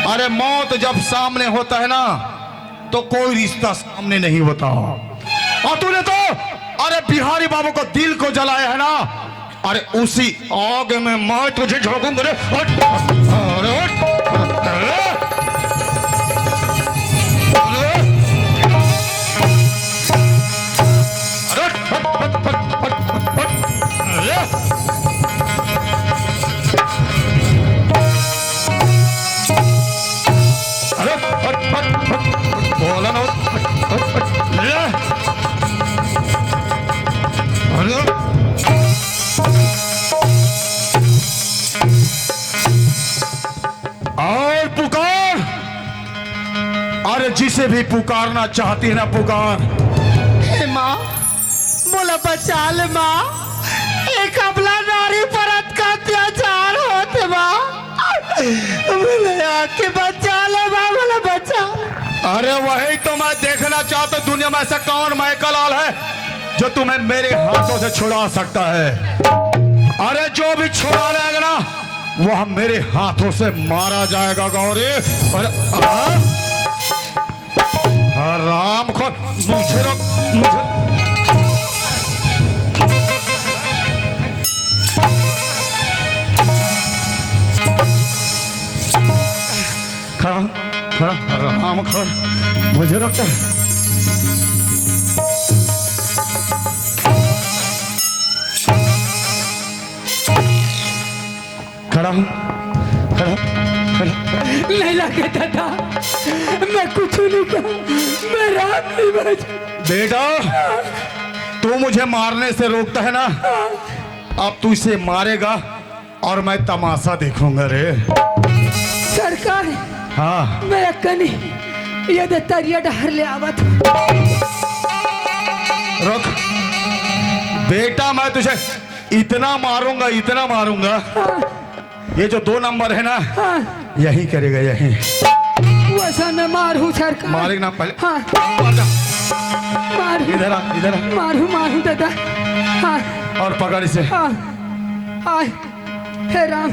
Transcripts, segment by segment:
अरे मौत जब सामने होता है ना तो कोई रिश्ता सामने नहीं होता। और तूने तो अरे बिहारी बाबू को दिल को जलाया है ना, अरे उसी आग में मैं तुझे झोंकूंगा रे। और पुकार, अरे जिसे भी पुकारना चाहती है ना पुकार। हे माँ बोला बचा ले माँ, एक अबला नारी पर अत्याचार होते माँ, बोले आके बचा ले माँ, बोला बचा। अरे वही तो मैं देखना चाहता हूं, दुनिया में ऐसा कौन माइकलाल है जो तुम्हें मेरे हाथों से छुड़ा सकता है। अरे जो भी छुड़ा लेगा ना वह मेरे हाथों से मारा जाएगा गौरी। और राम को मुझे रोक, मुझे खड़ा खड़ा राम खड़ा, मुझे रोकता है। खड़ा हूँ, खड़ा खड़ा। लैला के दादा मैं कुछ नहीं कहा, मैं रात नहीं बच। बेटा तू मुझे मारने से रोकता है ना, अब तू इसे मारेगा और मैं तमाशा देखूंगा रे। सरकार हाँ मैं कनी ये दत्तारिया डहर ले आवत। रुक बेटा, मैं तुझे इतना मारूंगा, इतना मारूंगा, ये जो 2 नंबर है ना यही करेगा, यही। वैसा मैं मारू सरकार। मारेगा ना पहले। हाँ मारू, इधर आ, इधर आ। मारू मारू दादा। हाँ और पकड़ इसे। हाँ हाँ हे राम।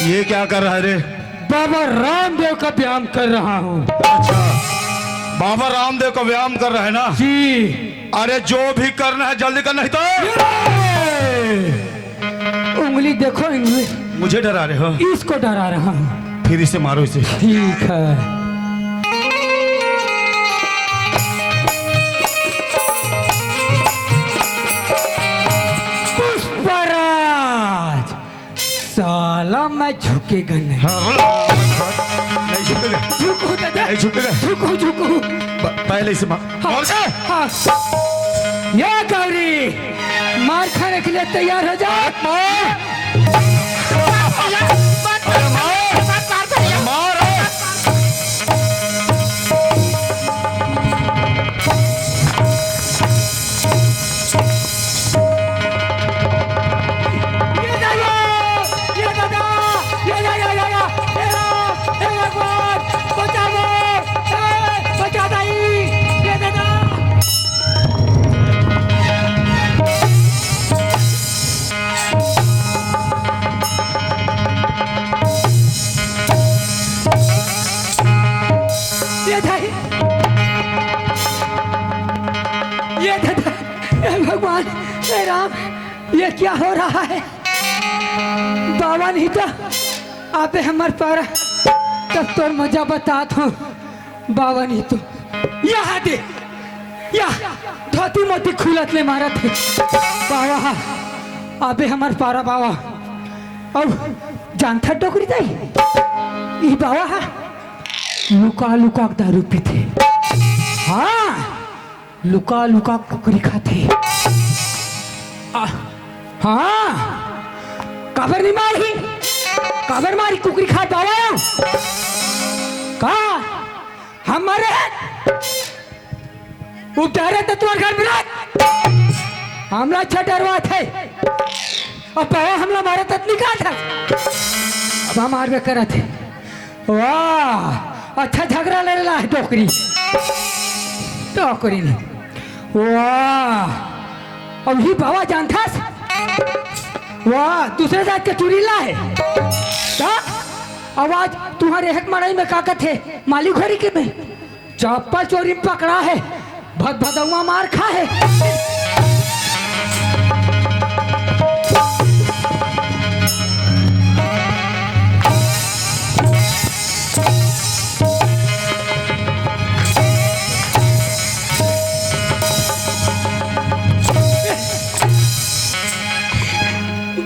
ये क्या कर रहा है रे? बाबा रामदेव का व्यायाम कर रहा हूँ। अच्छा बाबा रामदेव का व्यायाम कर रहा है ना जी। अरे जो भी करना है जल्दी करना, नहीं तो उंगली देखो, उंगली। मुझे डरा रहे हो? इसको डरा रहा हूँ। फिर इसे मारो, इसे। ठीक है। पुष्पराज साला मैं झुकेगा नहीं। नहीं झुकेगा, झुकू दादा, नहीं झुकेगा। झुकू झुकू। पहले इसे मार। हाँ ये गौरी मार खाने के लिए तैयार हो जाओ। भगवान हे राम, ये क्या हो रहा है? बाबा नहीं तो आप हमारे पारा तब तो मजा बतात हूँ। बाबा नहीं तो यहाँ दे, या धोती मोती खुलत ले मारा थे बाबा। आबे हमारे पारा बाबा अब जानता टोकरी था ये बाबा लुका लुका दारू पीते। हाँ लुका लुका कुकरी खाते। हाँ काबर नहीं मारी, काबर मारी कुकरी खा बाबा। कहा हमारे उपचारे तो तुम्हारे घर में हमला अच्छा डरवा थे और बाबा हमला मारा तत्नी कहा था। अब हम मार में करा थे। वाह अच्छा झगड़ा ले रहा है टोकरी, टोकरी ने। वाह अब ही बाबा जानता वाह, दूसरे जात के चुरीला है क्या? आवाज तुम्हारे एक मड़ई में काकत है, माली घोड़ी के में चप्पल चोरी में पकड़ा है, भद भदौआ मार खा है।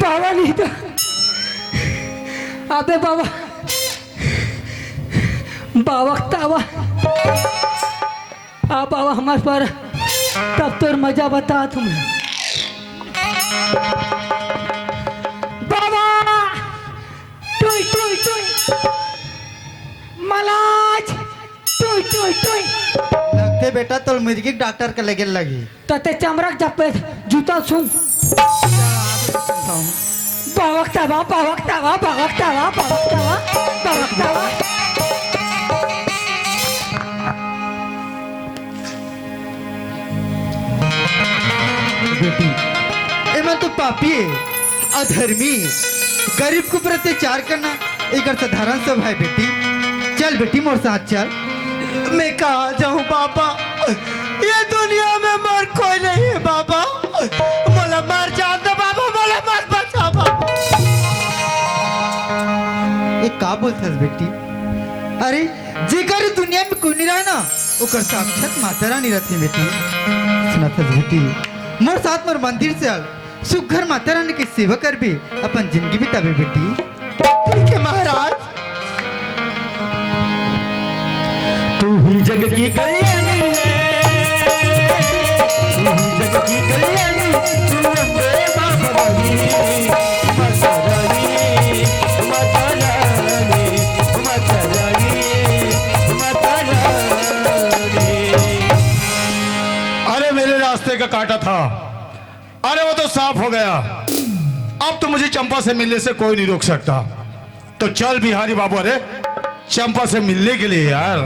बाबा नहीं तो अबे बाबा बाबा बाबा हमारे पर तब तोर मजा बता तुम्हें। बाबा टोई टोई टोई मलाज टोई टोई टोई लगते बेटा तो मुर्गी डॉक्टर के लगे लगी तते चमरक जपे जूता सुन बावक्तावा बावक्तावा बावक्तावा बावक्तावा बावक्तावा। बेटी एमा तो पापी है, अधर्मी, गरीब को ऊपर अत्याचार करना एक साधारण सब है बेटी। चल बेटी मोर साथ चल। मैं कहा जाऊं बाबा, ये दुनिया में मर कोई नहीं है बाबा, मोला मर जाओ तो बाबा, मोला मत बचा बाबा। ये का बोलथस बेटी? अरे जेकर दुनिया में कोई नहीं रहा ना, ओकर साक्षात माता रानी रहती बेटी। सुनथस बेटी, मोर साथ मोर मंदिर से आल सुघर माता रानी की सेवा कर भी अपन जिंदगी बितावे बेटी। ठीक है महाराज। तू ही जग की कल्याणी है, तू ही जग की कल्याणी, तू अम्बे मां भवानी, माता रानी, माता रानी, माता रानी, माता रानी। अरे मेरे रास्ते का कांटा था, अरे वो तो साफ हो गया। अब तो मुझे चंपा से मिलने से कोई नहीं रोक सकता। तो चल बिहारी बाबू, अरे चंपा से मिलने के लिए यार।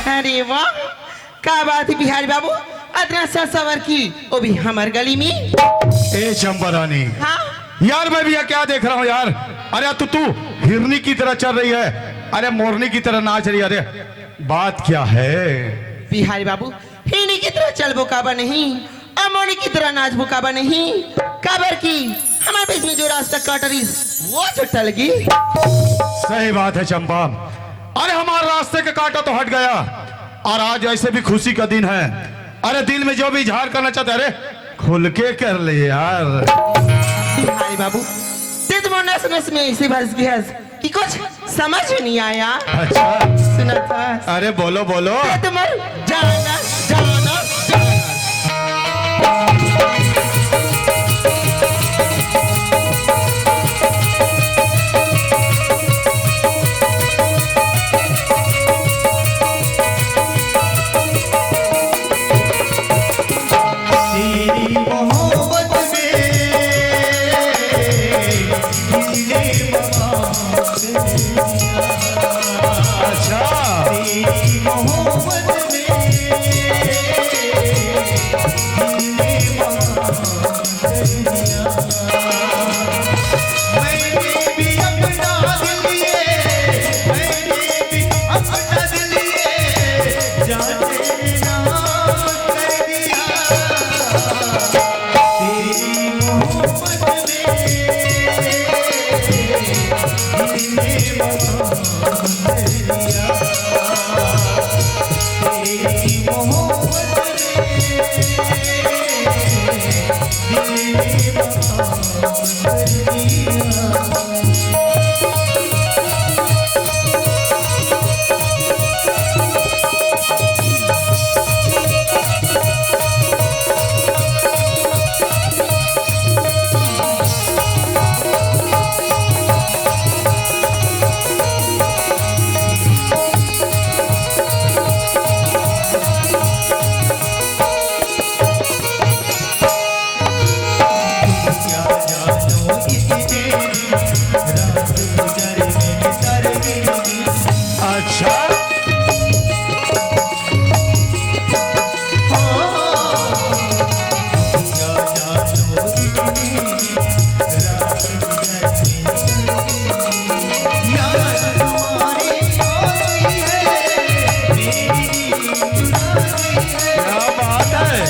अरे वाह, क्या बात है बिहारी बाबू, इतना सा सवर की वो भी हमार गली में। ए चंपा रानी, हाँ यार मैं भी यहाँ क्या देख रहा हूँ यार। अरे तू हिरनी की तरह चल रही है, अरे मोरनी की तरह नाच रही है। अरे बात क्या है? बिहारी बाबू, हिनी की तरह चल बोकाबा नहीं, अमोनी की तरह नाच बोकाबा नहीं, काबर की हमारे बीच में जो रास्ता काट रही वो जो टल गई। सही बात है चंपा, अरे हमारे रास्ते का कांटा तो हट गया, और आज ऐसे भी खुशी का दिन है। अरे दिल में जो भी इजहार करना चाहते, अरे खुल के कर ले यार। बिहारी बाबू, तेज नस नस में ऐसे भर गया कि कुछ समझ में नहीं आया। अच्छा सुना था, अरे बोलो बोलो। तुम्हारे जाना जाना जाना। अच्छा मोहब्बत में क्या बात है।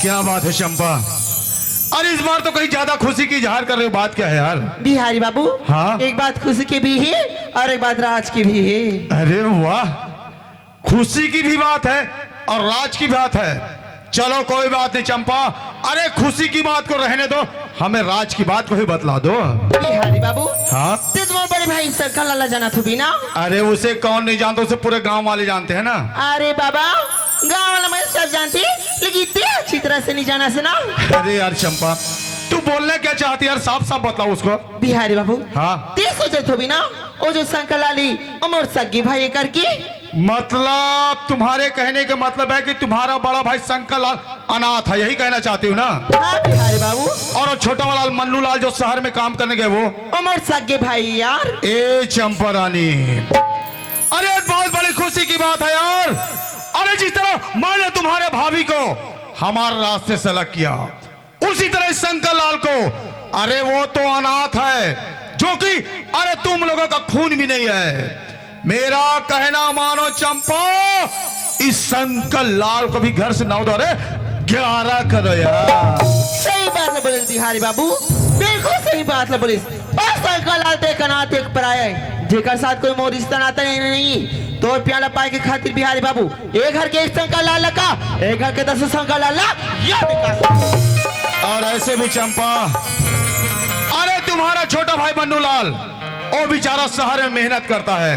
क्या बात है चंपा, अरे इस बार तो कहीं ज्यादा खुशी की इजहार कर रहे हो, बात क्या है यार? बिहारी बाबू, हाँ? एक बात खुशी की भी है और एक बात राज की भी है। अरे वाह, खुशी की भी बात है और राज की बात है। चलो कोई बात नहीं चंपा, अरे खुशी की बात को रहने दो, हमें राज की बात को ही बतला दो। बिहारी बाबू, हाँ? तुम्हारे बड़े भाई सरकार लाला जाना थी भी ना? अरे उसे कौन नहीं जानता, उसे पूरे गांव वाले जानते हैं ना। अरे बाबा, गाँव वाला मैं सब जानती, लेकिन इतनी अच्छी तरह से नहीं जाना से ना। अरे यार चंपा, तू बोलना क्या चाहती है यार, साफ साफ बताओ उसको। बिहारी बाबू, हाँ? ते सोचे तो भी ना, वो जो शंकर लाली अमर सगी भाई करके। मतलब तुम्हारे कहने का मतलब है कि तुम्हारा बड़ा भाई शंकर लाल अनाथ है, यही कहना चाहती हूँ ना? हाँ बिहारी बाबू, और वो छोटा वाला मन्नू लाल जो शहर में काम करने गए वो अमर सगे भाई यार। ए चंपा रानी, अरे बहुत बड़ी खुशी की बात है यार। अरे जिस तरह मैंने तुम्हारे भाभी को हमारे रास्ते से अलग किया, उसी तरह इस शंकर लाल को, अरे वो तो अनाथ है, जो कि अरे तुम लोगों का खून भी नहीं है। मेरा कहना मानो चंपा, इस शंकर लाल को भी घर से 9 दौरे 11 करो यार। सही बात है बोले बिहारी बाबू, बिल्कुल सही बात है बोले। और शंकर लाल ते कनात एक पराया है, जेकर साथ कोई मोर रिश्ता नाता नहीं। तो प्याला पाए के खातिर बिहारी बाबू, एक घर के एक शंकर लाल का, एक घर के 10 शंकर लाल और ऐसे भी चंपा, अरे तुम्हारा छोटा भाई मन्नू लाल, वो बेचारा शहर में मेहनत करता है,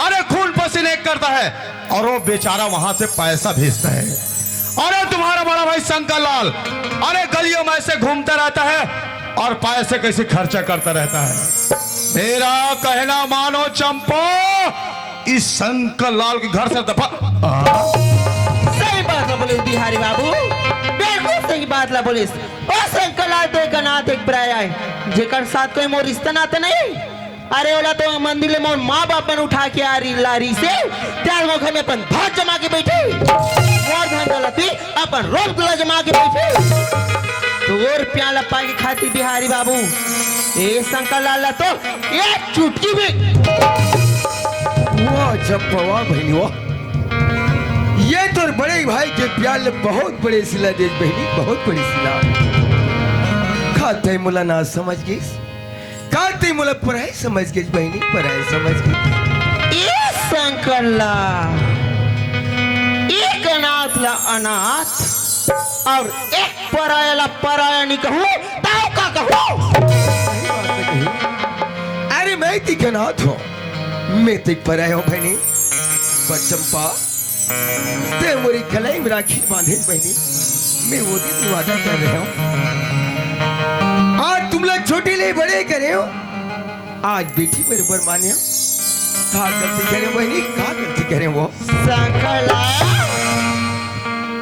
अरे खून पसीने करता है, और वो बेचारा वहां से पैसा भेजता है। अरे तुम्हारा बड़ा भाई शंकर लाल, अरे गलियों में ऐसे घूमता रहता है और पैसे कैसे खर्चा करता रहता है। मेरा कहना मानो चंपा, इस शंकर लाल के घर से दफा। सही बात है बोले बिहारी बाबू, बिल्कुल सही बात ला बोले। और शंकर लाल ते कनात एक पराया है, जेकर साथ कोई मोर रिश्ता नाता नहीं। अरे ओला तो मंदिर में मोर माँ बाप मन उठा के आ रही लारी से, त्यार वो घर में अपन भात जमा के बैठे, मोर धन दौलती अपन रोज गुला जमा के बैठे। तो और प्याला पाए के खातिर बिहारी बाबू, ए शंकर लाल तो एक चुटकी में। वाह चंपा, वाह बहनी वाह, ये तो बड़े भाई के प्यार ले बहुत बड़े सिला देश बहनी, बहुत बड़ी सिला। खाते मुला ना समझ गई, खाते मुला पराई समझ गई बहनी, पराई समझ गई। ए शंकर लाल, एक अनाथ ला अनाथ और एक पराया ला पराया नहीं कहूँ, ताऊ का कहूँ। अरे मैं तिक अनाथ हूँ, मैं तिक पराया हूँ बहनी। पर चंपा, ते मोरी कलाई में राखी बांधे बहनी, मैं वो दिन वादा कर रहा हूँ। आज तुम लोग छोटे ले बड़े करे हो, आज बेटी मेरे ऊपर माने हो। कहा गलती करे बहनी, कहा गलती करे वो? शंकर लाल,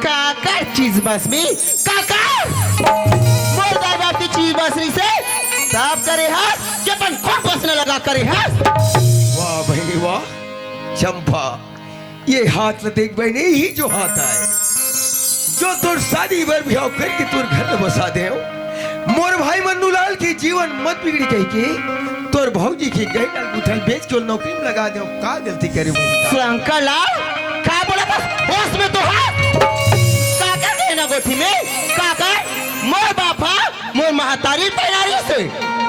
काकर चीज बस में काकर बोल दाई बाप की चीज बसरी से साफ करे हाथ, कि अपन कौन बसने लगा करे हाथ। वाह बहनी वाह, चंपा ये हाथ न देख बहनी, ही जो हाथ आए, जो तुर शादी भर भी हो करके तुर घर में बसा दे हो। मोर भाई मन्नू लाल की जीवन मत बिगड़ी कही के तोर भौजी की गहना गुठल बेच के नौकरी में लगा दे। का गलती करे शंकर लाल, क्या बोला बस होश में तो है। काका कहना गोठी में काका मोर बापा मोर महतारी पहनारी से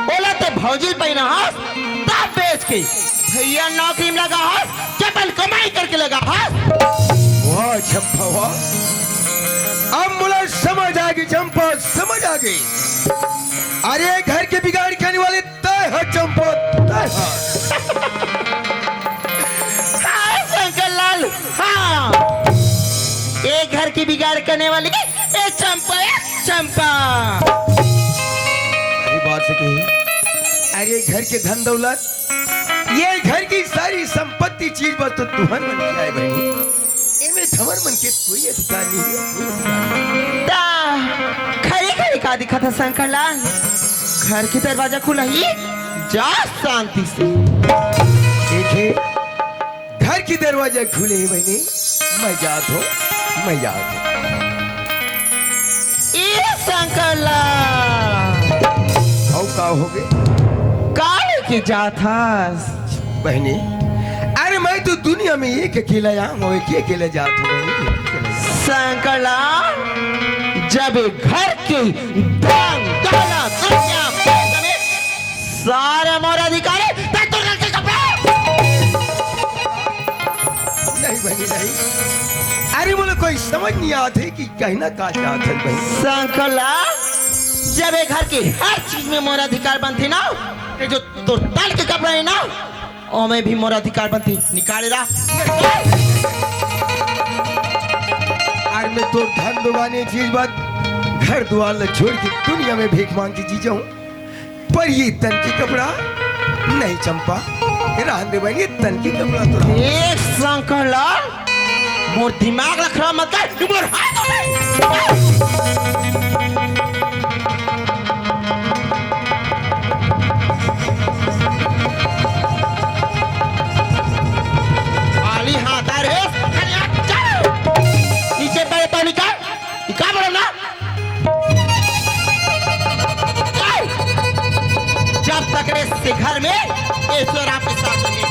बोला तो भौजी पहना हाथ, तब बेच के भैया नौकरी में लगा हाथ, केवल कमाई करके लगा हाथ। वाह चंपा वाह, अब मुला समझ कि चंपा समझ आ गई। अरे घर के बिगाड़ खाने वाले तय है चंपा, तय है। हाँ शंकर लाल, हाँ ये घर की बिगाड़ करने वाली ये चंपा है, चंपा। सही बात से कही। अरे घर के धन दौलत, ये घर की सारी संपत्ति चीज बस तो तुहर मन की आए बहनी। इनमें थमर मन के कोई अधिकार नहीं है, कोई अधिकार नहीं। ता खड़ी खड़ी का दिखा था शंकर लाल, घर की दरवाजा खुला ही जा शांति से। देखे घर की दरवाजा खुले ही बहनी, मैं जात हूँ, मैं जात हूँ। ये शंकर लाल और का हो गए काले की जात हस। बहनी? अरे मैं तो दुनिया में एक अकेला यहाँ हूँ, एक अकेला जात हूँ बहनी, एक अकेला जात। शंकर लाल जब ये घर की धन दौलत दुनिया पैसा में सारे मोर अधिकारी तय तो घर के कपड़े। नहीं बहनी नहीं। अरे बोले कोई समझ नहीं आते कि कहना का चाहत है बहनी। शंकर लाल जब ये घर की हर चीज में मोर अधिकार बनती ना, ये जो तो तल के कपड़े है ना, ओ में भी मोर अधिकार बनती। निकाले रहा। और मैं तो धन दुआने चीज बात घर दुआर ल छोड़ के दुनिया में भीख मांग के जी जाऊं, पर ये तन की कपड़ा नहीं चंपा, रहने दे बहनी, तन की कपड़ा तो रहा। एक शंकर लाल मोर दिमाग रख रहा मत कर, मोर हाथ में। खाली हाथ आ रहे, खाली हाथ चल। नीचे पैर तो निकाल, निकाल बोलो ना। चल। जब तक रे से घर में ईश्वर आपके साथ होंगे।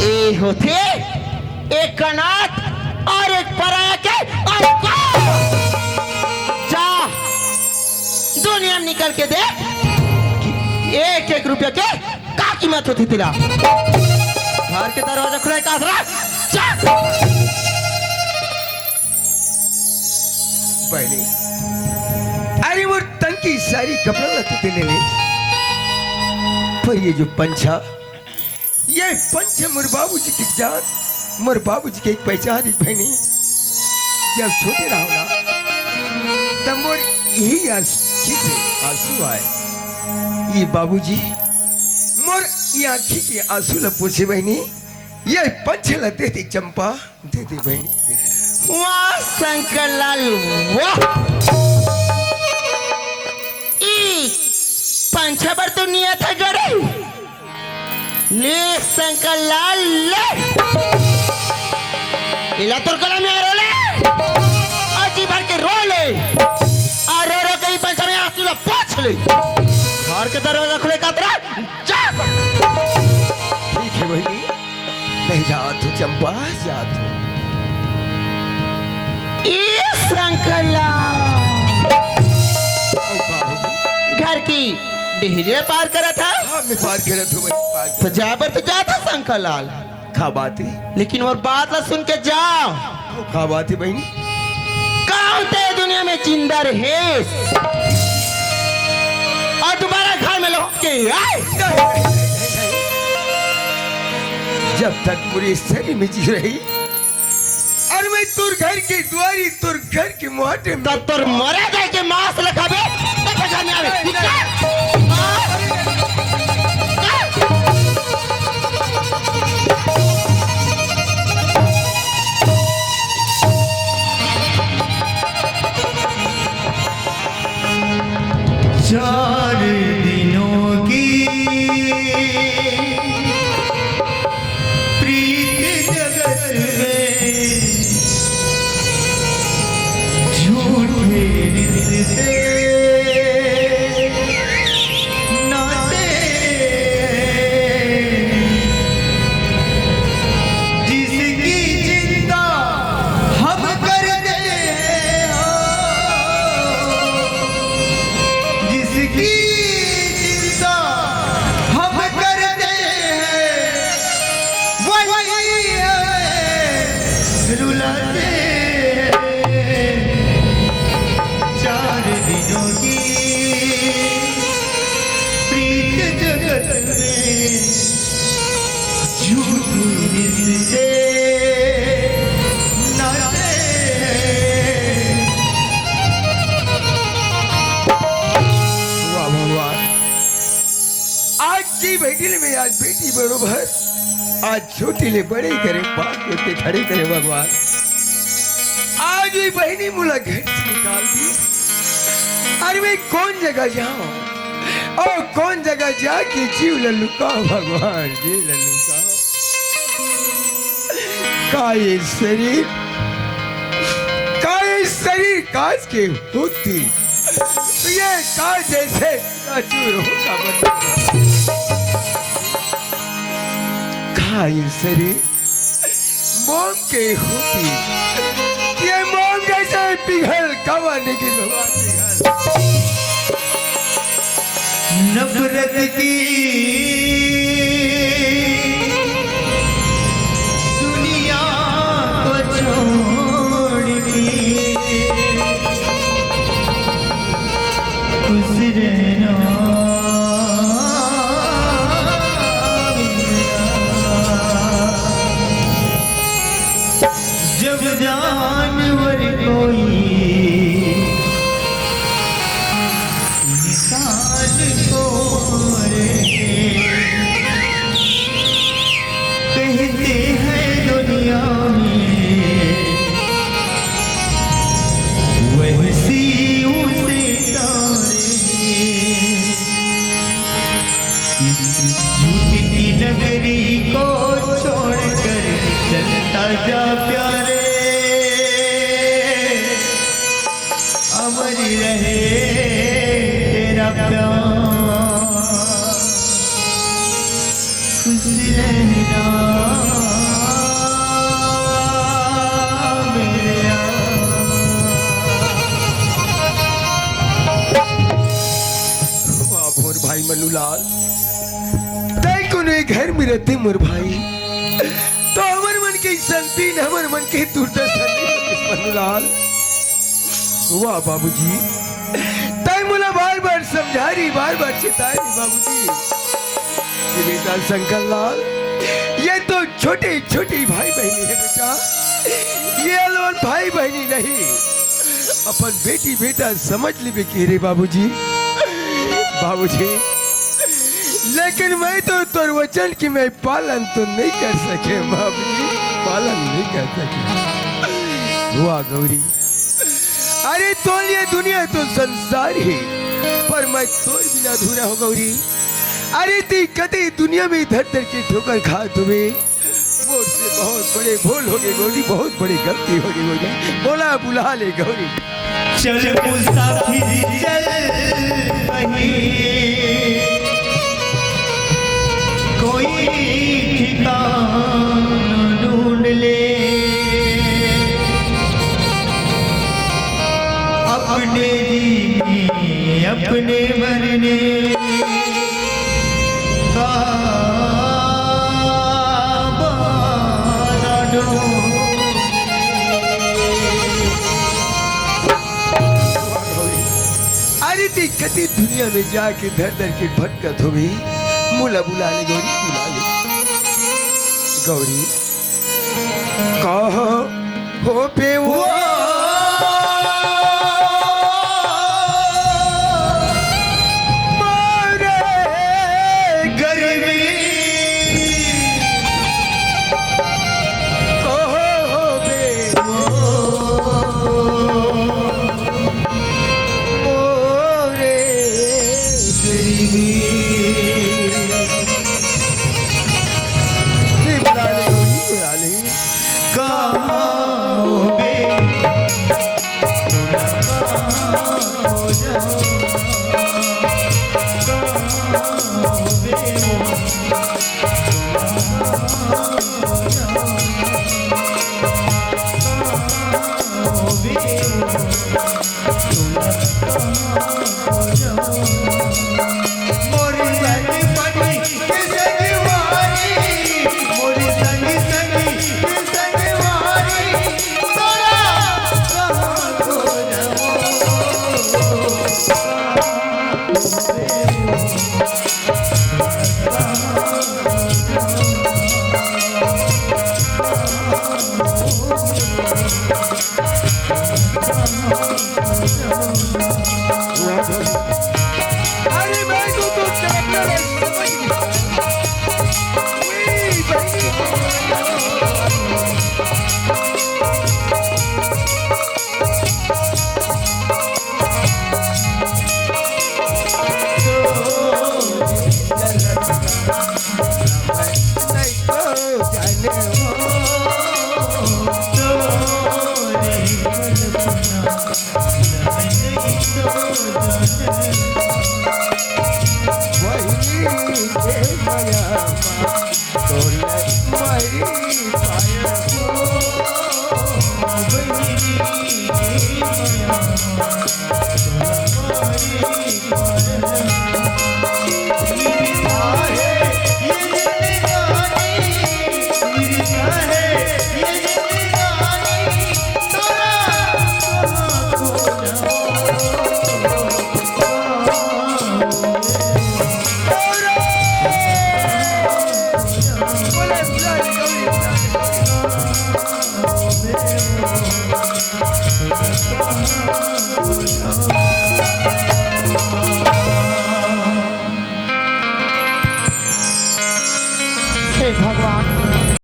ए होते एक कनाथ और एक पराया के और जा दुनिया में निकल के देख एक एक रुपया के का कीमत होती तेरा। घर के दरवाजा खुला का बहनी अरे वो तन की सारी कपड़ा लते ले ले, पर ये जो पंछा, ये पंच मोर बाबू जी की जान, मोर बाबू जी के एक पहचान है बहनी। जब छोटे रहो ना तब मोर यही आंसू आए। ये बाबूजी मोर ये आंखी के आंसू ल पूछे बहनी, ये पंच ल दे दी चंपा, दे दी बहनी, दे दी। वाह शंकर लाल वाह। ई पंचबर तो नियत है गड़े ले शंकर लाल ले इला तो गला में रो ले अजी भर के रो ले और रो रो कहीं पंच में आंसू ला पोंछ ले। घर के दरवाजा खुले का तेरा जा। ठीक है बहनी, नहीं जात हूँ चंपा, जात हूँ। शंकर लाल घर की डिहरिया पार करा था। हाँ मैं पार करत हूँ, तो जाबर तो जाता शंकर लाल, खा बात है, लेकिन वो बात ला सुन के जाओ। खा बात है बहनी। कौन ते दुनिया में जिंदा रहे और दोबारा घर में लौट के आए। जब तक पूरी शरीर में जी रही और मैं तुर घर की दुआरी, तुर घर की मुहाटे में तब तुर मरे जाए के मांस लखाबे तब घर में आवे। चार दिनों की प्रीत जगत में झूठे रिश्ते बेटी बरोबर आज छोटी ले बड़े करे बात होते खड़े करे भगवान आज भी बहनी मुला घर से निकाल दी। अरे मैं कौन जगह जाऊं और कौन जगह जाके जीव लल्लुका भगवान जीव लल्लुका का ये शरीर कांच के होती तो ये कांच जैसे चूर होगा का ये शरीर मोम के होती ये मोम जैसे पिघल कवाने की भगवान पिघल नफरत की दुनिया को छोड़ के खुश रहना जब जानवर कोई इंसान को कहते हैं दुनिया में वैसी उसे झूठी की नगरी को छोड़कर चलता जा प्यारे अमर रहे तेरा प्यार खुश रहना मेरे वाह मोर भाई मनुलाल देखो ने घर में रहते मोर भाई तो हमर मन के संती हमर मन के दुर्दशा मनुलाल वाह बाबूजी तय मुला बार बार समझा रही बार बार चिता रही बाबूजी ये बेटा शंकर लाल ये तो छोटे छोटे भाई बहनी है बेटा ये अलवन भाई बहनी नहीं अपन बेटी बेटा समझ ली के रे बाबूजी बाबूजी लेकिन मैं तो तोर वचन की मैं पालन तो नहीं कर सके बाबूजी पालन नहीं कर सके वाह गौरी अरे तो ये दुनिया तो संसार ही पर मैं तोर बिना अधूरा हो गौरी अरे ती कदे दुनिया में धर धर के ठोकर खा तुम्हें मोर से बहुत बड़े भूल हो गए गौरी बहुत बड़ी गलती हो गई गौरी बोला बुला ले गौरी चल मुसाफिर चल कहीं कोई ठिकाना ढूंढ ले अपने जीने अपने मरने का बहाना ढूंढ अरे ती कदी दुनिया में जाके धर धर के भटकत हो गई मुला बुला ले गौरी बुला ले गौरी कहो हो पे वो मारे गर्मी कहो हो बे मोरे बुला ले गौरी बुला ले कहाँ हो बे हो जाओ मोरी संगी पटी के संगवारी मोरी संगी संगी के संगवारी तोरा कहाँ खो अरे मैं तो समझ नहीं सपना लग गई तो जाने